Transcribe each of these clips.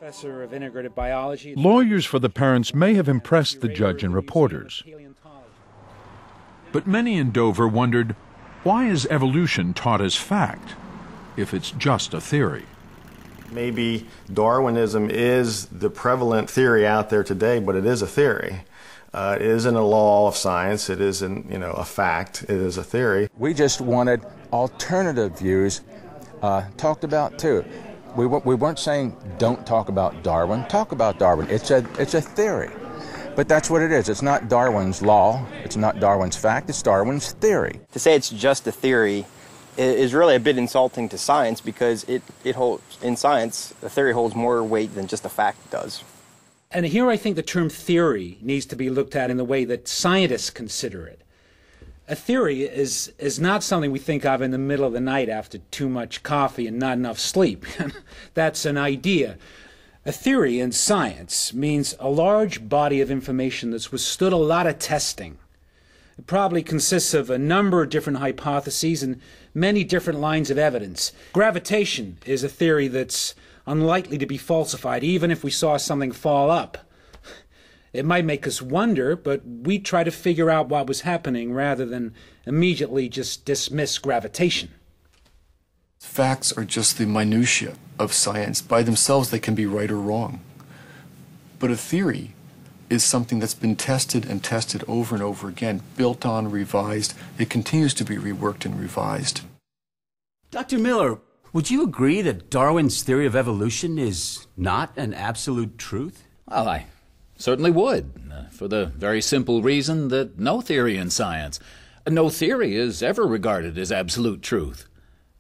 professor of integrative biology. Lawyers for the parents may have impressed the judge and reporters. But many in Dover wondered, why is evolution taught as fact if it's just a theory? Maybe Darwinism is the prevalent theory out there today, but it is a theory. It isn't a law of science. It isn't, a fact. It is a theory. We just wanted alternative views talked about too. We weren't saying don't talk about Darwin. Talk about Darwin. It's a theory, but that's what it is. It's not Darwin's law. It's not Darwin's fact. It's Darwin's theory. To say it's just a theory is really a bit insulting to science, because it holds, in science, a theory holds more weight than just a fact does. And here I think the term theory needs to be looked at in the way that scientists consider it. A theory is not something we think of in the middle of the night after too much coffee and not enough sleep. That's an idea. A theory in science means a large body of information that's withstood a lot of testing. It probably consists of a number of different hypotheses and many different lines of evidence. Gravitation is a theory that's unlikely to be falsified, even if we saw something fall up. It might make us wonder, but we try to figure out what was happening rather than immediately just dismiss gravitation. Facts are just the minutiae of science. By themselves, they can be right or wrong. But a theory is something that's been tested and tested over and over again, built on, revised. It continues to be reworked and revised. Dr. Miller, would you agree that Darwin's theory of evolution is not an absolute truth? Well, I certainly would, for the very simple reason that no theory in science, no theory is ever regarded as absolute truth.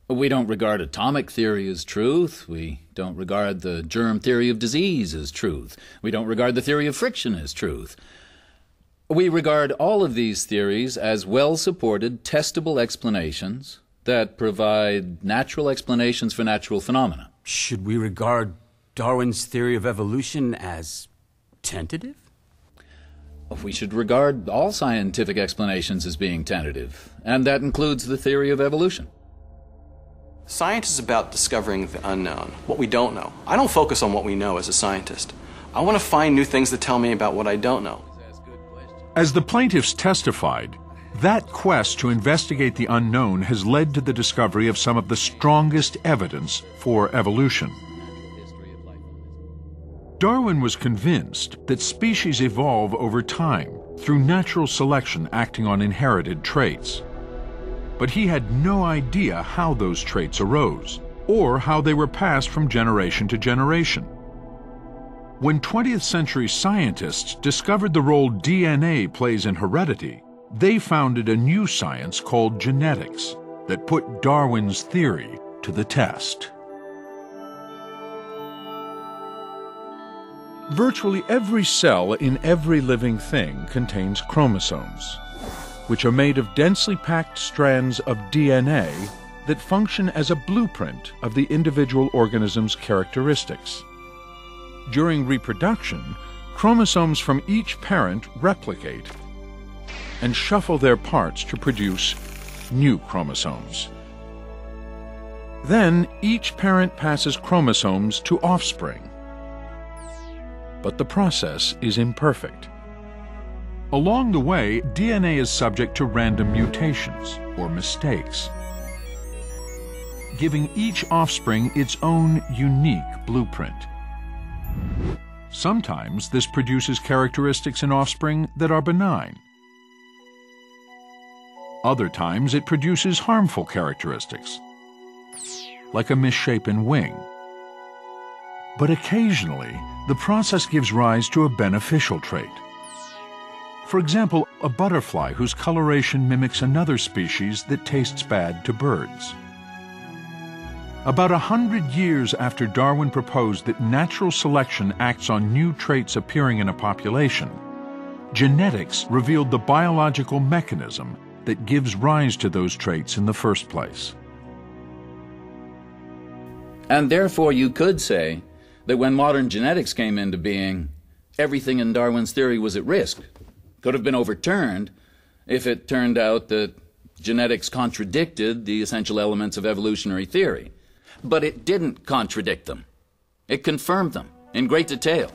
We don't regard atomic theory as truth. We don't regard the germ theory of disease as truth. We don't regard the theory of friction as truth. We regard all of these theories as well-supported, testable explanations that provide natural explanations for natural phenomena. Should we regard Darwin's theory of evolution as tentative? We should regard all scientific explanations as being tentative, and that includes the theory of evolution. Science is about discovering the unknown, what we don't know. I don't focus on what we know as a scientist. I want to find new things that tell me about what I don't know. As the plaintiffs testified, that quest to investigate the unknown has led to the discovery of some of the strongest evidence for evolution. Darwin was convinced that species evolve over time through natural selection acting on inherited traits. But he had no idea how those traits arose, or how they were passed from generation to generation. When 20th century scientists discovered the role DNA plays in heredity, they founded a new science called genetics that put Darwin's theory to the test. Virtually every cell in every living thing contains chromosomes, which are made of densely packed strands of DNA that function as a blueprint of the individual organism's characteristics. During reproduction, chromosomes from each parent replicate and shuffle their parts to produce new chromosomes. Then each parent passes chromosomes to offspring. But the process is imperfect. Along the way, DNA is subject to random mutations or mistakes, giving each offspring its own unique blueprint. Sometimes this produces characteristics in offspring that are benign. Other times it produces harmful characteristics, like a misshapen wing. But occasionally, the process gives rise to a beneficial trait. For example, a butterfly whose coloration mimics another species that tastes bad to birds. About 100 years after Darwin proposed that natural selection acts on new traits appearing in a population, genetics revealed the biological mechanism that gives rise to those traits in the first place. And therefore you could say that when modern genetics came into being, everything in Darwin's theory was at risk, could have been overturned if it turned out that genetics contradicted the essential elements of evolutionary theory. But it didn't contradict them. It confirmed them. in great detail.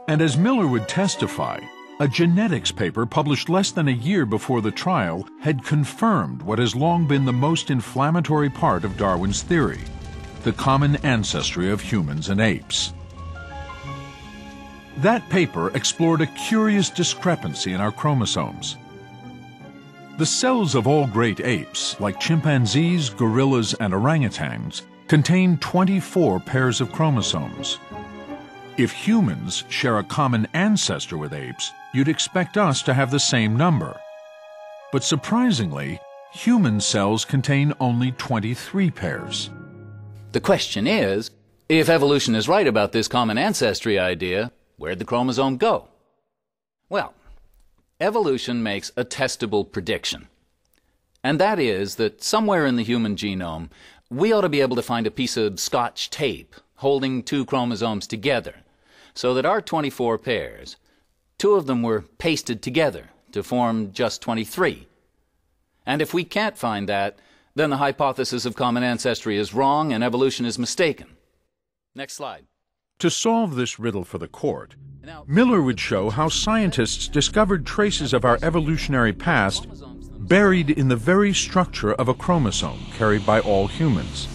And as Miller would testify, a genetics paper published less than a year before the trial had confirmed what has long been the most inflammatory part of Darwin's theory: the common ancestry of humans and apes. That paper explored a curious discrepancy in our chromosomes. The cells of all great apes, like chimpanzees, gorillas, and orangutans, contain 24 pairs of chromosomes. If humans share a common ancestor with apes, you'd expect us to have the same number. But surprisingly, human cells contain only 23 pairs. The question is, if evolution is right about this common ancestry idea, where'd the chromosome go? Well, evolution makes a testable prediction. And that is that somewhere in the human genome, we ought to be able to find a piece of Scotch tape holding two chromosomes together, so that our 24 pairs, two of them were pasted together to form just 23. And if we can't find that, then the hypothesis of common ancestry is wrong and evolution is mistaken. Next slide. To solve this riddle for the court, Miller would show how scientists discovered traces of our evolutionary past buried in the very structure of a chromosome carried by all humans.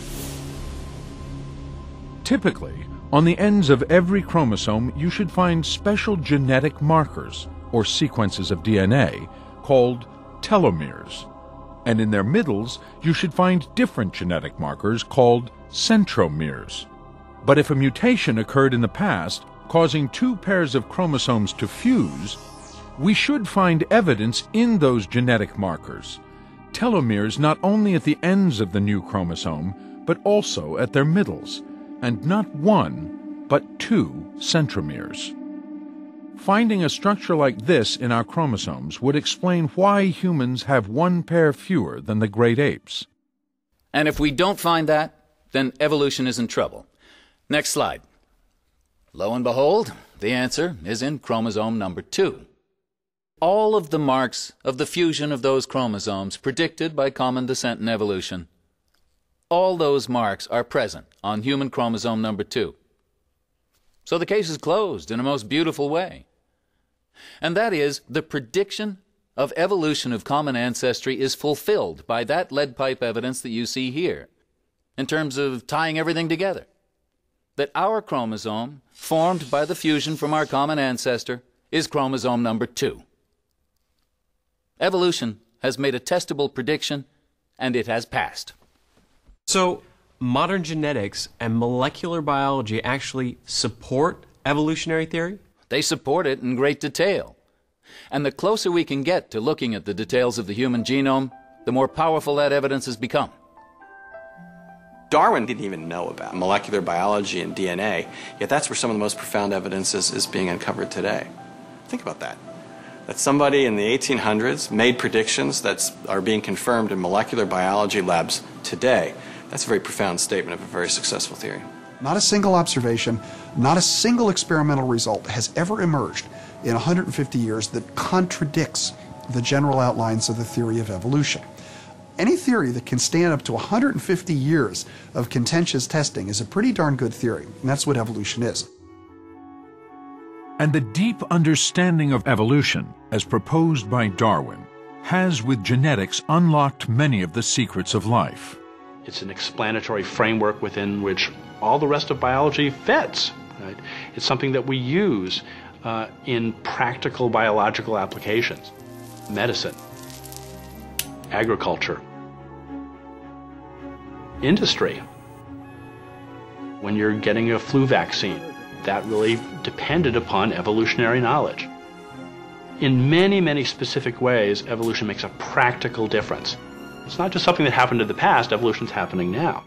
Typically, on the ends of every chromosome, you should find special genetic markers, or sequences of DNA, called telomeres. And in their middles, you should find different genetic markers called centromeres. But if a mutation occurred in the past, causing two pairs of chromosomes to fuse, we should find evidence in those genetic markers, telomeres not only at the ends of the new chromosome, but also at their middles, and not one, but two centromeres. Finding a structure like this in our chromosomes would explain why humans have one pair fewer than the great apes. And if we don't find that, then evolution is in trouble. Next slide. Lo and behold, the answer is in chromosome number 2. All of the marks of the fusion of those chromosomes predicted by common descent and evolution, all those marks are present on human chromosome number 2. So the case is closed in a most beautiful way. And that is, the prediction of evolution of common ancestry is fulfilled by that lead pipe evidence that you see here, in terms of tying everything together. That our chromosome, formed by the fusion from our common ancestor, is chromosome number 2. Evolution has made a testable prediction, and it has passed. So, modern genetics and molecular biology actually support evolutionary theory? They support it in great detail. And the closer we can get to looking at the details of the human genome, the more powerful that evidence has become. Darwin didn't even know about molecular biology and DNA, yet that's where some of the most profound evidence is being uncovered today. Think about that. That somebody in the 1800s made predictions that are being confirmed in molecular biology labs today. That's a very profound statement of a very successful theory. Not a single observation, not a single experimental result has ever emerged in 150 years that contradicts the general outlines of the theory of evolution. Any theory that can stand up to 150 years of contentious testing is a pretty darn good theory, and that's what evolution is. And the deep understanding of evolution, as proposed by Darwin, has with genetics unlocked many of the secrets of life. It's an explanatory framework within which all the rest of biology fits. Right? It's something that we use in practical biological applications. Medicine, agriculture, industry. When you're getting a flu vaccine, that really depended upon evolutionary knowledge. In many, many specific ways, evolution makes a practical difference. It's not just something that happened in the past, evolution's happening now.